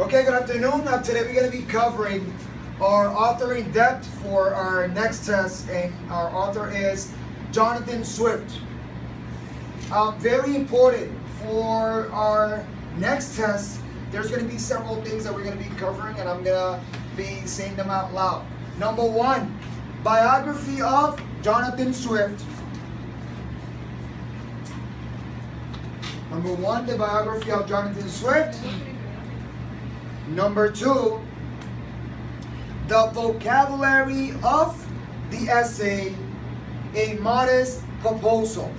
Okay, good afternoon. Today we're going to be covering our author in depth for our next test, and our author is Jonathan Swift. Very important for our next test. There's going to be several things that we're going to be covering, and I'm going to be saying them out loud. Number one, biography of Jonathan Swift. Number one, the biography of Jonathan Swift. Number two, the vocabulary of the essay, A Modest Proposal.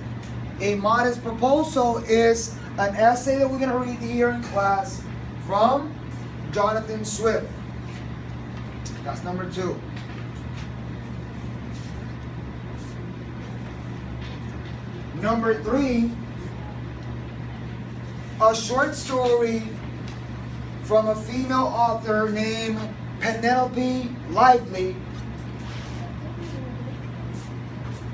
A Modest Proposal is an essay that we're going to read here in class from Jonathan Swift. That's number two. Number three, a short story from a female author named Penelope Lively.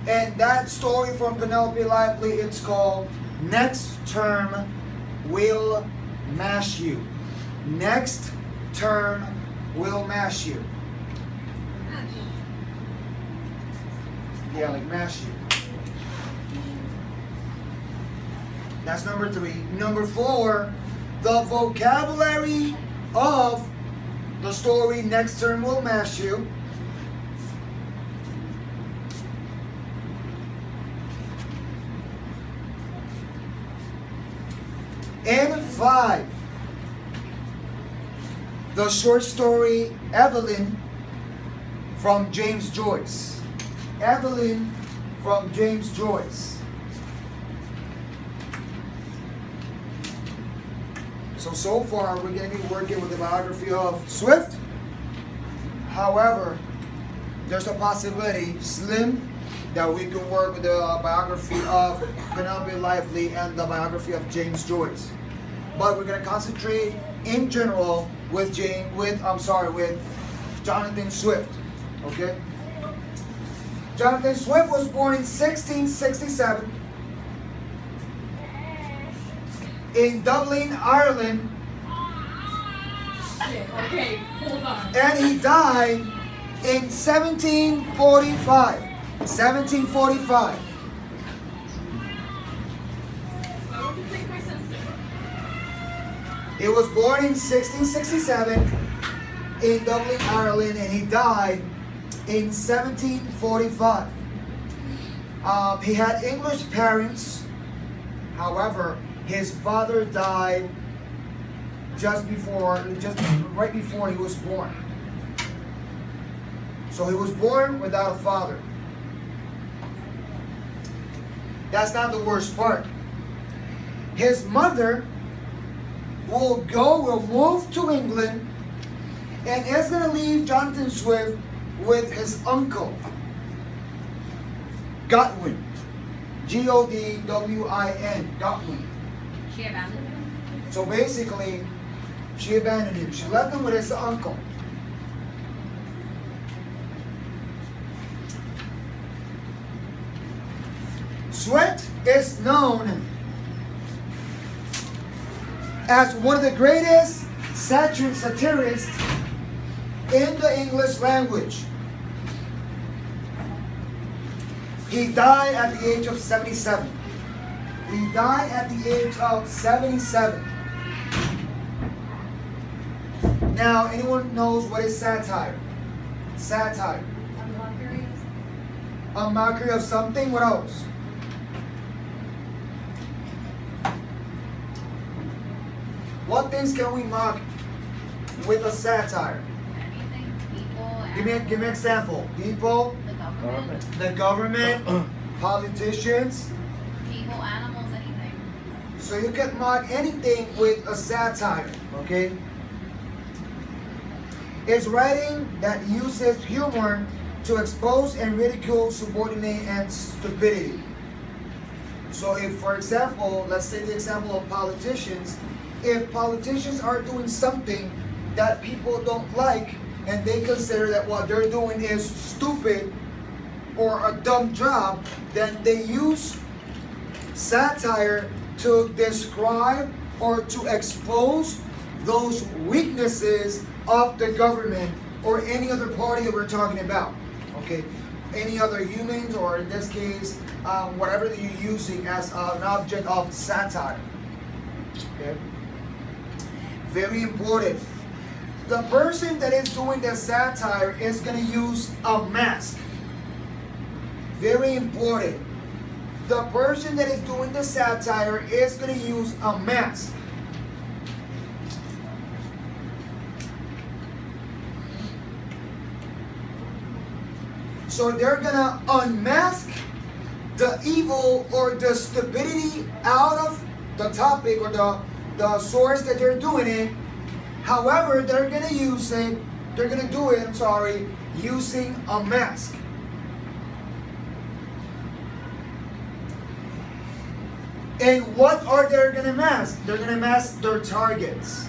And that story from Penelope Lively, it's called Next Term Will Mash You. Next Term Will Mash You. Yeah, like mash you. That's number three. Number four, the vocabulary of the story Next Term Will Mash You. And five, the short story Evelyn from James Joyce. Evelyn from James Joyce. So far we're going to be working with the biography of Swift. However, there's a possibility, slim, that we can work with the biography of Penelope Lively and the biography of James Joyce. But we're going to concentrate in general with Jonathan Swift. Okay? Jonathan Swift was born in 1667 in Dublin, Ireland. Okay, hold on. And he died in 1745. 1745. I want to take my sensor. He was born in 1667 in Dublin, Ireland, and he died in 1745. He had English parents. However, his father died just right before he was born. So he was born without a father. That's not the worst part. His mother will move to England and is going to leave Jonathan Swift with his uncle, Godwin. Godwin. Godwin. She abandoned him? So basically, she abandoned him. She left him with his uncle. Swift is known as one of the greatest satirists in the English language. He died at the age of 77. He died at the age of 77. Now, anyone knows what is satire? Satire. A mockery of something. What else? What things can we mock with a satire? Everything. People. Give me an example. People, The government. the government, politicians. People, animals, anything. So you can mock anything with a satire, okay? It's writing that uses humor to expose and ridicule subordinate and stupidity. So if, for example, let's take the example of politicians. If politicians are doing something that people don't like and they consider that what they're doing is stupid or a dumb job, then they use satire to describe or to expose those weaknesses of the government or any other party that we're talking about. Okay, any other humans, or in this case, whatever that you're using as an object of satire. Okay, very important. The person that is doing the satire is going to use a mask. Very important. The person that is doing the satire is going to use a mask. So they're going to unmask the evil or the stupidity out of the topic or the source that they're doing it. However, they're going to use it, they're going to do it, using a mask. And what are they going to mask? They're going to mask their targets.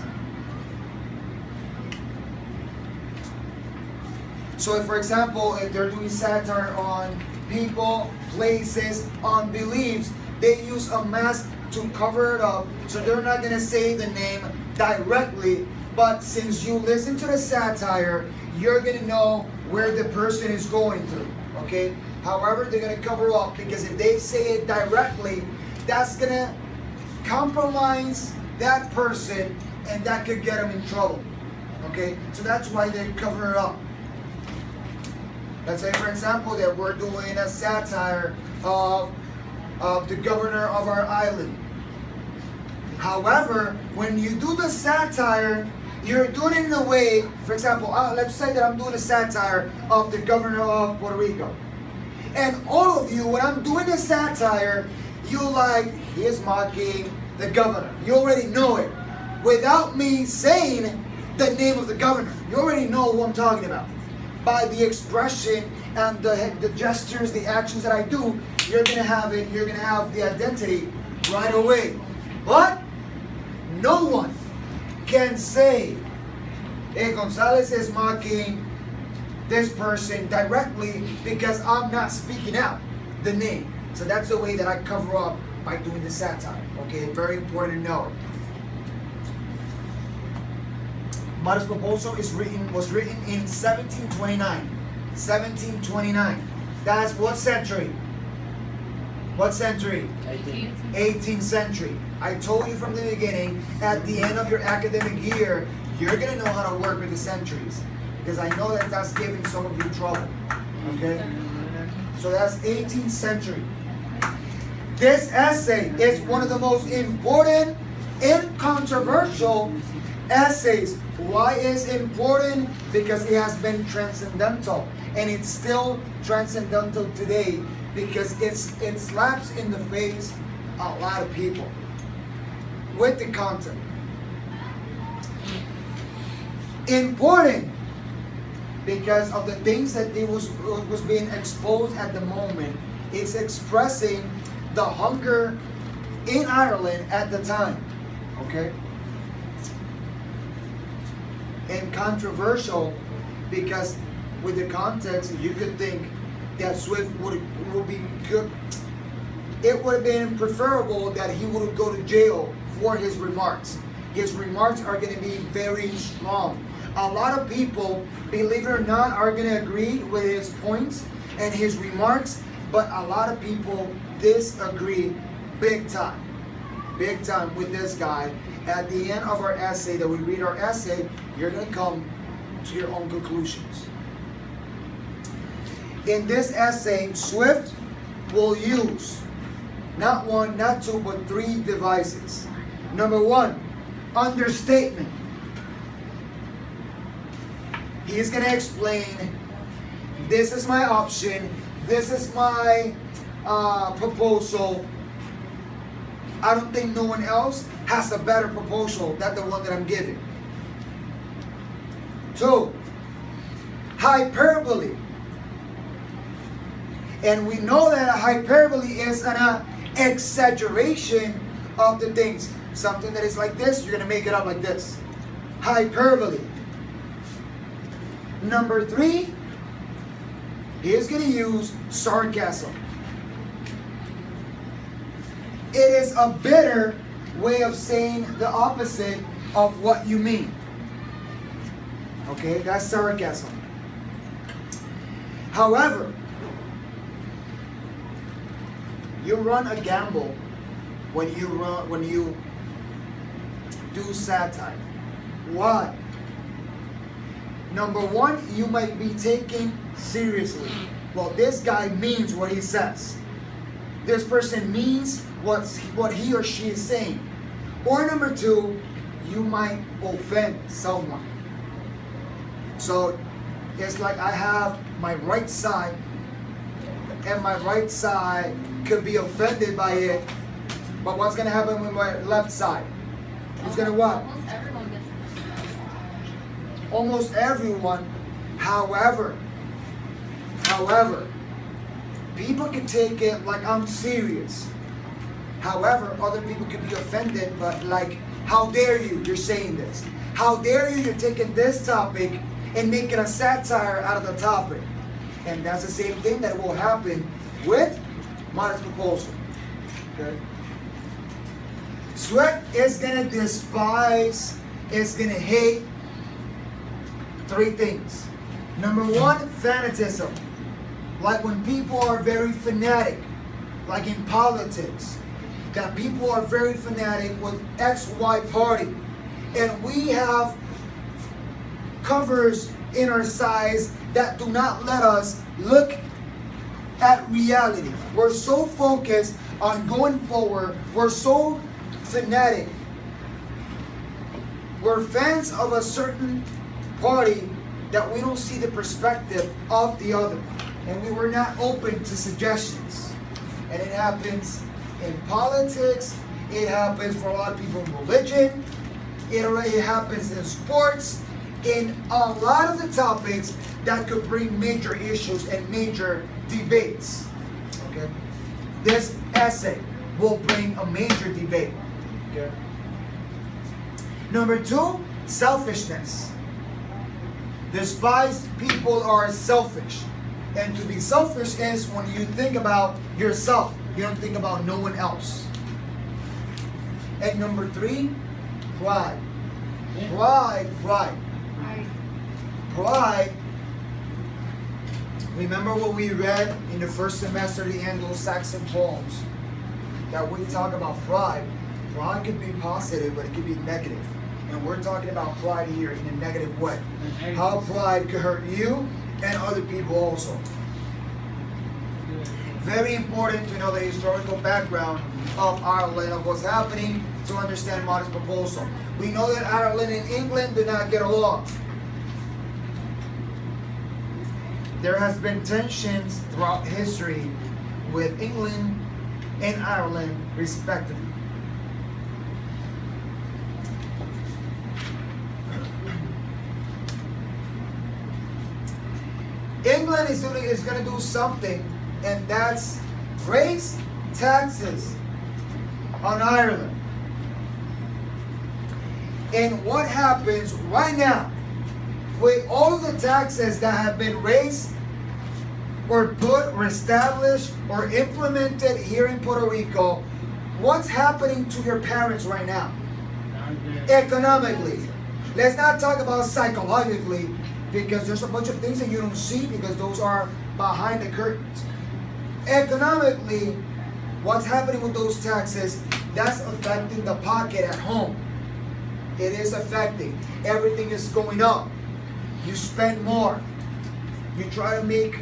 So if, for example, if they're doing satire on people, places, on beliefs, they use a mask to cover it up. So they're not going to say the name directly, but since you listen to the satire, you're going to know where the person is going through. Okay? However, they're going to cover up, because if they say it directly, that's going to compromise that person, and that could get them in trouble. Okay? So that's why they cover it up. Let's say, for example, that we're doing a satire of the governor of our island. However, when you do the satire, you're doing it in a way, for example, let's say that I'm doing a satire of the governor of Puerto Rico. And all of you, when I'm doing a satire, you like, he is mocking the governor. You already know it. Without me saying the name of the governor, you already know who I'm talking about. By the expression and the gestures, the actions that I do, you're gonna have it. You're gonna have the identity right away. But no one can say, "Hey, Gonzalez is mocking this person directly," because I'm not speaking out the name. So that's the way that I cover up by doing the satire. Okay, very important to know. Mario's proposal was written in 1729. 1729. That's what century? What century? 18th century. I told you from the beginning, at the end of your academic year, you're going to know how to work with the centuries. Because I know that that's giving some of you trouble. Okay? So that's 18th century. This essay is one of the most important and controversial essays. Why is it important? Because it has been transcendental, and it's still transcendental today, because it slaps in the face a lot of people with the content. Important because of the things that it was being exposed at the moment. It's expressing the hunger in Ireland at the time. Okay? And controversial because with the context, you could think that Swift would be good. It would have been preferable that he would go to jail for his remarks. His remarks are going to be very strong. A lot of people, believe it or not, are going to agree with his points and his remarks, but a lot of people disagree big time with this guy. At the end of our essay, that we read our essay, you're going to come to your own conclusions. In this essay, Swift will use not one, not two, but three devices. Number one, understatement. He's going to explain, this is my option, this is my proposal. I don't think no one else has a better proposal than the one that I'm giving. Two, hyperbole. And we know that a hyperbole is an exaggeration of the things. Something that is like this, you're going to make it up like this. Hyperbole. Number three, he is going to use sarcasm. It is a bitter way of saying the opposite of what you mean. Okay, that's sarcasm. However, you run a gamble when you do satire. Why? Number one, you might be taken seriously. Well, this guy means what he says. This person means what he or she is saying. Or number two, you might offend someone. So it's like I have my right side, and my right side could be offended by it. But what's gonna happen with my left side? It's gonna what? Almost everyone gets offended. Almost everyone. However, people can take it like I'm serious. However, other people can be offended, but like, how dare you? You're saying this. How dare you? You're taking this topic and making a satire out of the topic. And that's the same thing that will happen with Modest Proposal. Okay? Sweat is gonna despise, is gonna hate three things. Number one, fanatism. Like when people are very fanatic, like in politics, that people are very fanatic with XY party. And we have covers in our size that do not let us look at reality. We're so focused on going forward. We're so fanatic. We're fans of a certain party that we don't see the perspective of the other. And we were not open to suggestions. And it happens in politics. It happens for a lot of people in religion. It happens in sports. In a lot of the topics that could bring major issues and major debates. Okay? This essay will bring a major debate. Okay? Number two, selfishness. Despised people are selfish. And to be selfish is when you think about yourself. You don't think about no one else. And number three, pride. Pride. Remember what we read in the first semester of the Anglo-Saxon poems? That we talk about pride. Pride could be positive, but it could be negative. And we're talking about pride here in a negative way. How pride could hurt you and other people also. Very important to know the historical background of Ireland, of what's happening, to understand Modest Proposal. We know that Ireland and England do not get along. There has been tensions throughout history with England and Ireland respectively. England is going to do something, and that's raise taxes on Ireland. And what happens right now with all of the taxes that have been raised or put or established or implemented here in Puerto Rico, what's happening to your parents right now? Economically. Let's not talk about psychologically, because there's a bunch of things that you don't see because those are behind the curtains. Economically, what's happening with those taxes, that's affecting the pocket at home. It is affecting. Everything is going up. You spend more. You try to make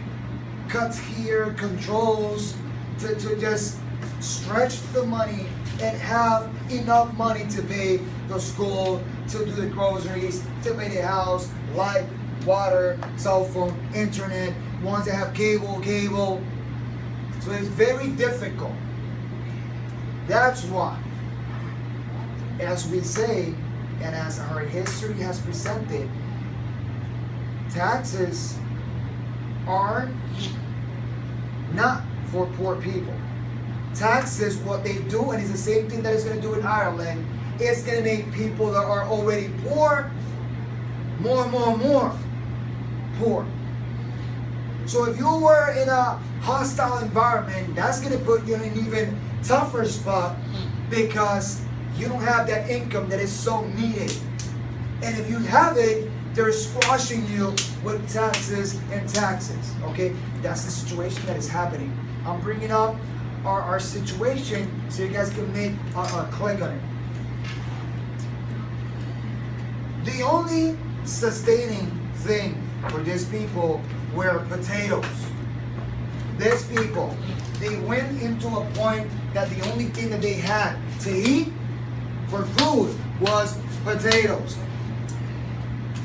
cuts here, controls, to just stretch the money and have enough money to pay the school, to do the groceries, to pay the house, light, water, cell phone, internet, ones that have cable. So it's very difficult. That's why, as we say, and as our history has presented, taxes are not for poor people. Taxes, what they do, and it's the same thing that it's going to do in Ireland, it's going to make people that are already poor more poor. So if you were in a hostile environment, that's going to put you in an even tougher spot because you don't have that income that is so needed. And if you have it, they're squashing you with taxes and taxes. Okay, that's the situation that is happening. I'm bringing up our situation so you guys can make a click on it. The only sustaining thing for these people were potatoes. These people, they went into a point that the only thing that they had to eat for food was potatoes.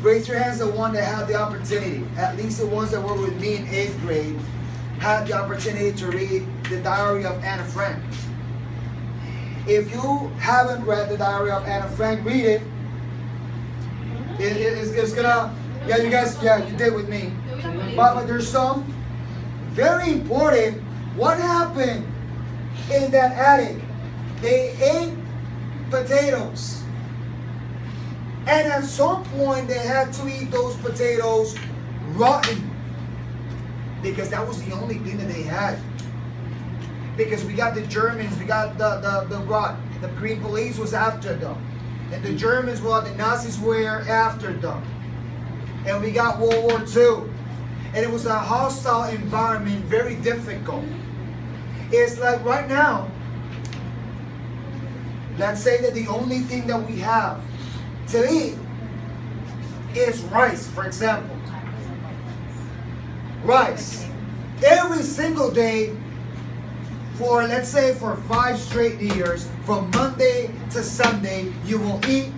Raise your hands, the one that had the opportunity, at least the ones that were with me in 8th grade, had the opportunity to read the Diary of Anne Frank. If you haven't read the Diary of Anne Frank, read it. It's gonna, yeah, you guys, yeah, you did with me. But there's some very important. What happened in that attic? They ate potatoes. And at some point, they had to eat those potatoes rotten. Because that was the only thing that they had. Because we got the Germans, we got the rot. The Green Police was after them. And the Germans, well, the Nazis were after them. And we got World War II. And it was a hostile environment, very difficult. It's like right now, let's say that the only thing that we have to eat is rice, for example. Rice. Every single day for, let's say, for 5 straight years, from Monday to Sunday, you will eat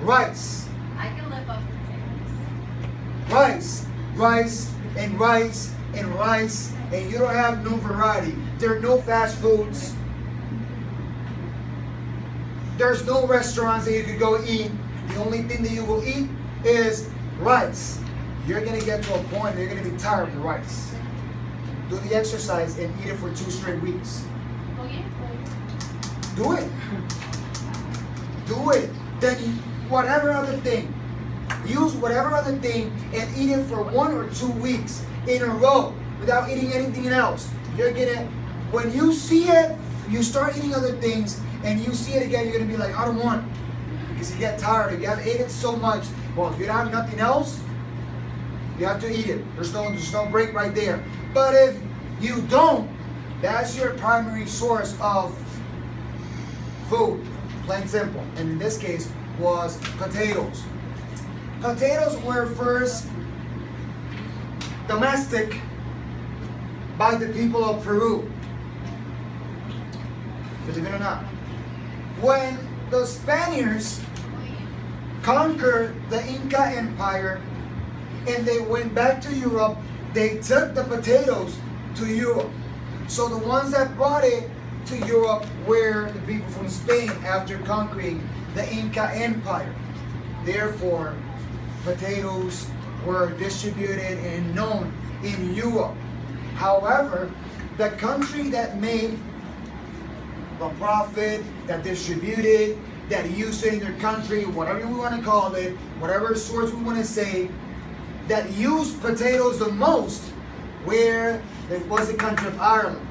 rice. I can live off potatoes. Rice, rice, and rice, and rice, and you don't have no variety. There are no fast foods. There's no restaurants that you could go eat. The only thing that you will eat is rice. You're going to get to a point that you're going to be tired of the rice. Do the exercise and eat it for 2 straight weeks. Okay. Do it. Do it. Then whatever other thing. Use whatever other thing and eat it for 1 or 2 weeks in a row without eating anything else. You're going to, when you see it, you start eating other things and you see it again, you're going to be like, I don't want it. Because you get tired. You have ate it so much. Well, if you don't have nothing else, you have to eat it. There's no break right there. But if you don't, that's your primary source of food. Plain simple. And in this case was potatoes. Potatoes were first domestic by the people of Peru. Believe it or not. When the Spaniards conquered the Inca Empire and they went back to Europe, they took the potatoes to Europe. So the ones that brought it to Europe were the people from Spain after conquering the Inca Empire. Therefore, potatoes were distributed and known in Europe. However, the country that made the profit, that distributed, that used it in their country, whatever we want to call it, whatever source we want to say, that used potatoes the most, where it was the country of Ireland.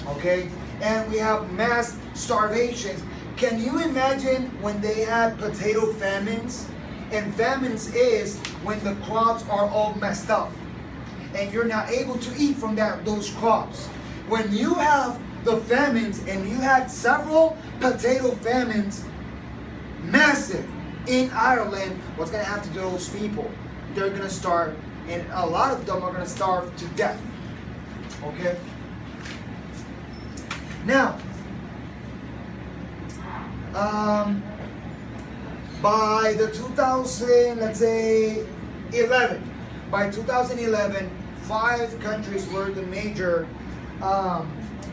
Okay? And we have mass starvations. Can you imagine when they had potato famines? And famines is when the crops are all messed up and you're not able to eat from those crops. When you have the famines, and you had several potato famines, massive, in Ireland, what's going to happen to those people? They're going to starve, and a lot of them are going to starve to death. Okay? Now, by the 2011, 5 countries were the major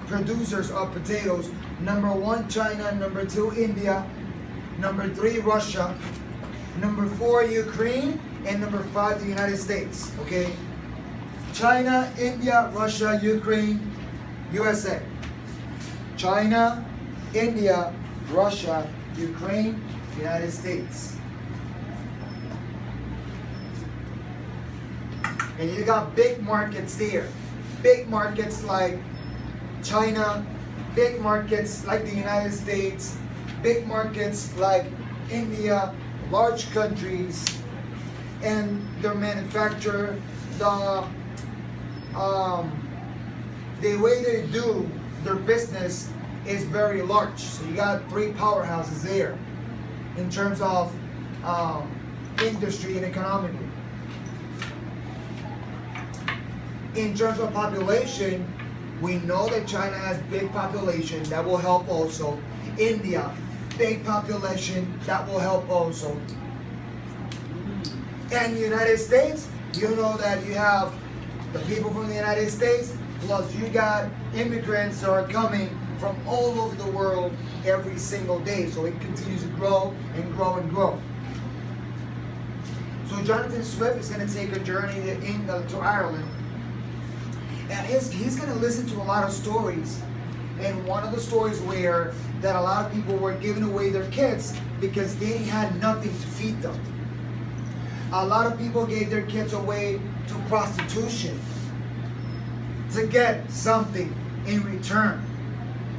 producers of potatoes. Number 1, China. Number 2, India. Number 3, Russia. Number 4, Ukraine. And number 5, the United States. Okay? China, India, Russia, Ukraine, USA. China, India, Russia, Ukraine, United States. And you got big markets there. Big markets like China, big markets like the United States, big markets like India, large countries, and their manufacture, um, the way they do their business is very large. So you got three powerhouses there in terms of industry and economically. In terms of population, we know that China has big population, that will help also. India, big population, that will help also. And the United States, you know that you have the people from the United States, plus you got immigrants that are coming from all over the world every single day. So it continues to grow and grow and grow. So Jonathan Swift is going to take a journey to Ireland. And he's going to listen to a lot of stories. And one of the stories where that a lot of people were giving away their kids because they had nothing to feed them. A lot of people gave their kids away to prostitution to get something in return.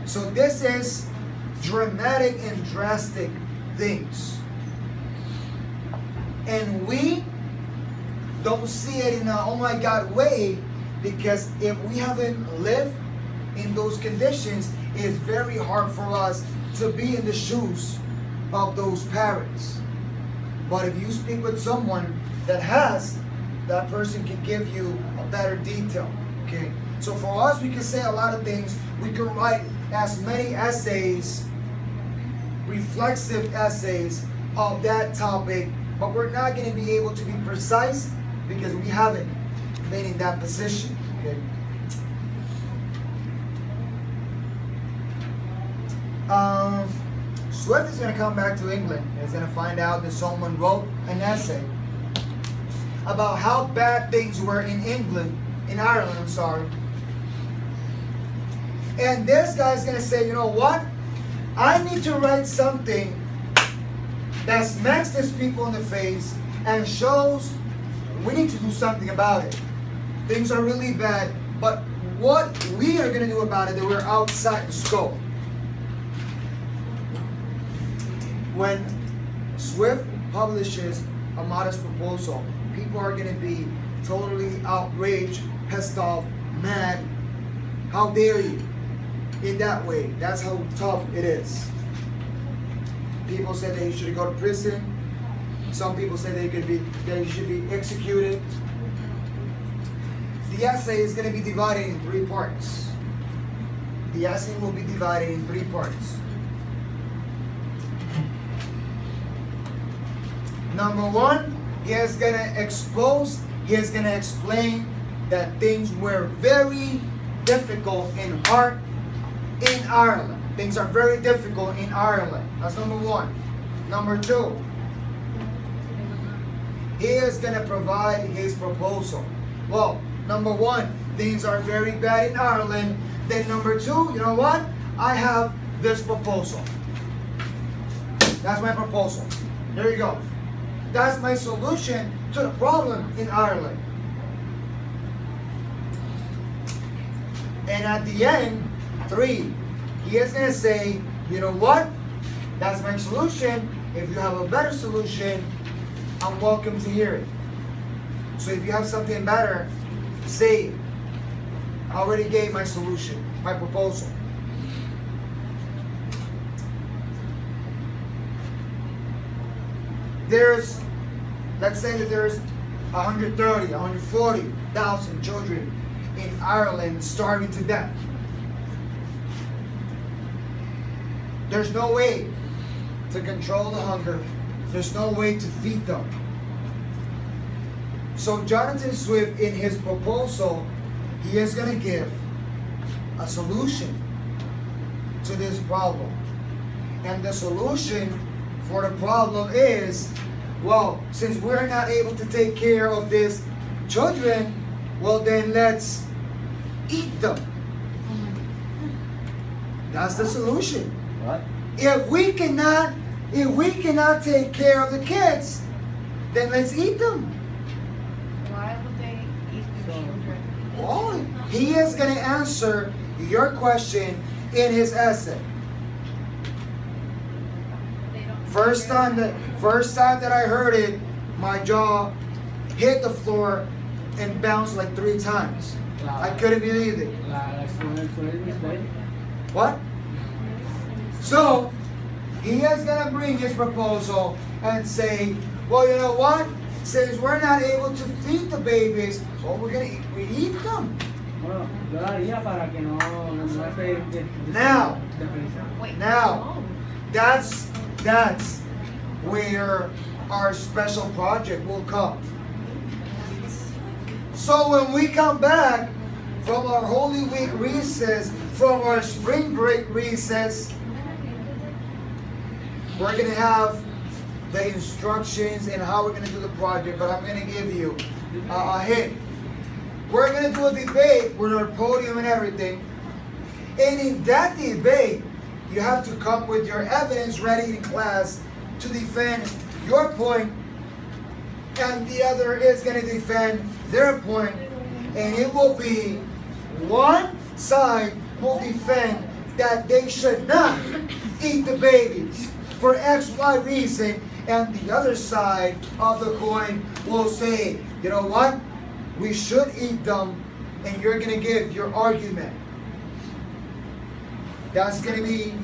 So this is dramatic and drastic things. And we don't see it in a oh my God way, because if we haven't lived in those conditions, it's very hard for us to be in the shoes of those parents. But if you speak with someone that has, that person can give you a better detail. Okay? So for us, we can say a lot of things. We can write as many essays, reflexive essays of that topic, but we're not going to be able to be precise because we haven't been in that position. Okay? Swift is going to come back to England. He's going to find out that someone wrote an essay about how bad things were in England, in Ireland, I'm sorry. And this guy's going to say, you know what? I need to write something that smacks these people in the face and shows we need to do something about it. Things are really bad, but what we are going to do about it, that we're outside the scope. When Swift publishes a modest proposal, people are going to be totally outraged, pissed off, mad. How dare you? In that way, that's how tough it is. People say that you should go to prison. Some people say that you should be executed. The essay is going to be divided in 3 parts. The essay will be divided in 3 parts. Number 1, he is going to expose, he is going to explain that things were very difficult and hard in Ireland. Things are very difficult in Ireland. That's number 1. Number 2, he is going to provide his proposal. Well, number 1, things are very bad in Ireland. Then number 2, you know what? I have this proposal. That's my proposal. There you go. That's my solution to the problem in Ireland. And at the end, 3, he is going to say, you know what? That's my solution. If you have a better solution, I'm welcome to hear it. So if you have something better, say it. I already gave my solution, my proposal. Let's say that there's 130, 140,000 children in Ireland starving to death. There's no way to control the hunger. There's no way to feed them. So Jonathan Swift, in his proposal, he is going to give a solution to this problem. And the solution for the problem is, well, since we're not able to take care of these children, well then let's eat them. That's the solution. What? If we cannot take care of the kids, then let's eat them. Why would they eat the children? Well, he is going to answer your question in his essay. first time that I heard it, my jaw hit the floor and bounced like 3 times. I couldn't believe it. What? So he is gonna bring his proposal and say, well, you know what? Since we're not able to feed the babies, well, we eat them. Now, Wait, Now. no. that's where our special project will come. So when we come back from our Holy Week recess, from our spring break recess, we're gonna have the instructions and how we're gonna do the project, but I'm gonna give you a hint. We're gonna do a debate with our podium and everything. And in that debate, you have to come with your evidence ready in class to defend your point, and the other is gonna defend their point, and it will be one side will defend that they should not eat the babies for XY reason, and the other side of the coin will say, you know what, we should eat them, and you're gonna give your argument. That's gonna be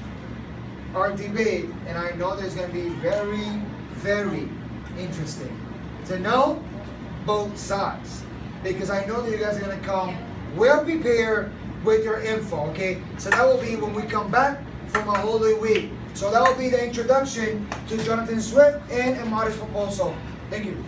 our debate, and I know there's gonna be very, very interesting to know both sides, because I know that you guys are gonna come well prepared with your info, okay? So that will be when we come back from our Holy Week. So that will be the introduction to Jonathan Swift and a modest proposal. Thank you.